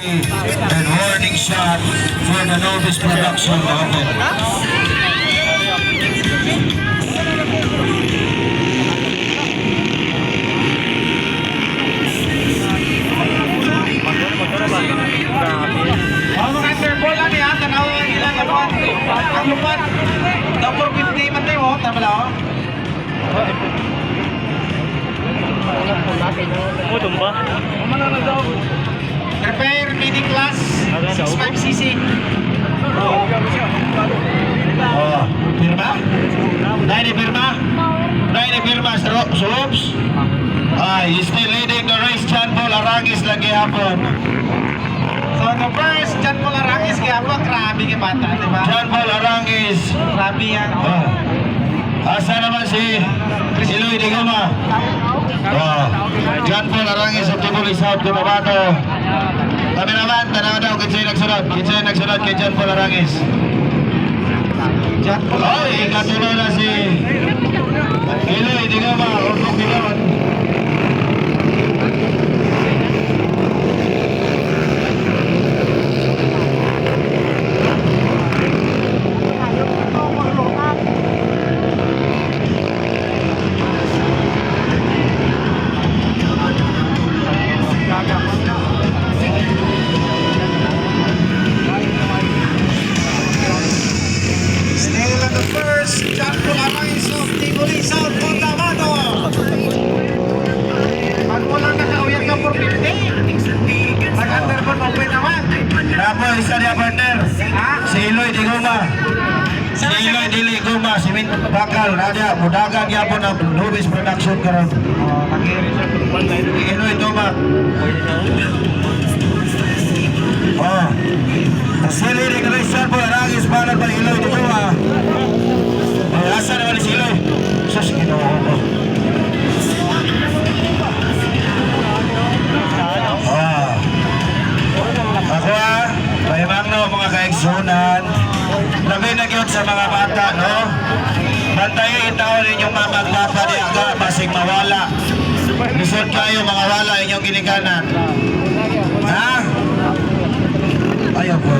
And warning shot for the Novice production open. Mga underball lang yan, tanaw ang ilang aluan. Ang lupat, number 50 man tayo, tama lang. Tumba. Prepare meeting class, 65cc. Oh, firma? Dahil ni firma? Dahil ni firma sa Loops? He's still leading the race. John Paul Arangis lagi hapon. So the first, John Paul Arangis, kaya po, grabe kay bata, di ba? John Paul Arangis. Grabe yan. Asa naman si Lloyd Digoma? John Paul Arangis sa Tibuli South Cotabato. Kami naman, tanaw daw, kinsay nagsunod. Kinsay nagsunod kay John Paul Arangis. John Paul Arangis. Ikatuloy na si Lloyd Digoma. Urok Digoma. Still on the first, John Paul Arangis of Tibuli South Cotabato. Pag walang nakauyan ka for 50, nag-underball open naman. Tapos isa niya partner. Si Lloyd Digoma. Si Lloyd Digoma. Si Mint Bakal. Radya. Mudagan niya po ng Novice production karon. Lloyd Digoma. Si Lloyd Digoma po Arangis para pa Lloyd Digoma. Asa naman si Lloyd? Sus, ginawa ko. Ako mahimang no mga kaigsunan. Labi na yun sa mga bata, no? Bantayin itaon ninyong mamagpapa di aga, basig mawala. Lisod kayo mga wala inyong ginikanan. Ha? Ayaw po.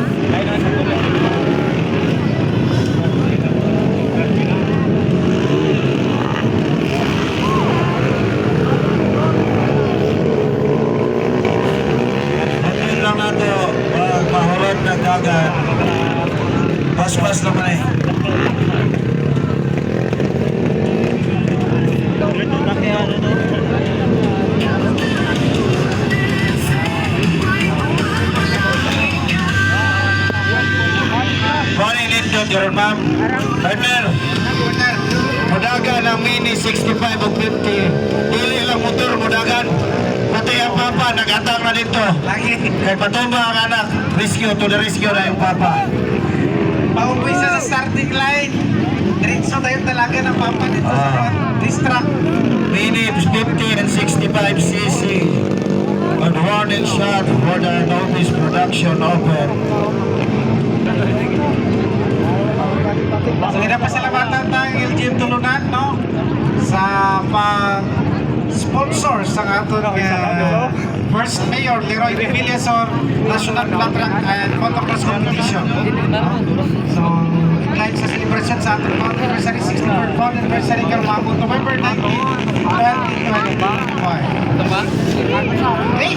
Atin lang nato, mahulog ng dagat. Pas-pas naman eh. Morning Lindon, your ma'am. Partner, mudagan ang mini 65 o 50. Dili lang motor, mudagan. Pati ang papa, nag-atang na dito. Lagi. Kaya patumba ang anak, rescue to the rescue na yung papa. Paumpisa sa starting line. Diretso tayo talaga ng papa dito sa front. This truck. Mini 50 and 65cc. And warning shot for the Novice production open. So, pinapasalamatan ng LGM Tulunan, no? Sa pag-sponsor sa ating First Mayor Leroy Villasor National Flat Track and Motocross Competition. So, in line sa celebration sa ating anniversary, 64th anniversary karumabot November 19, 2025. Okay?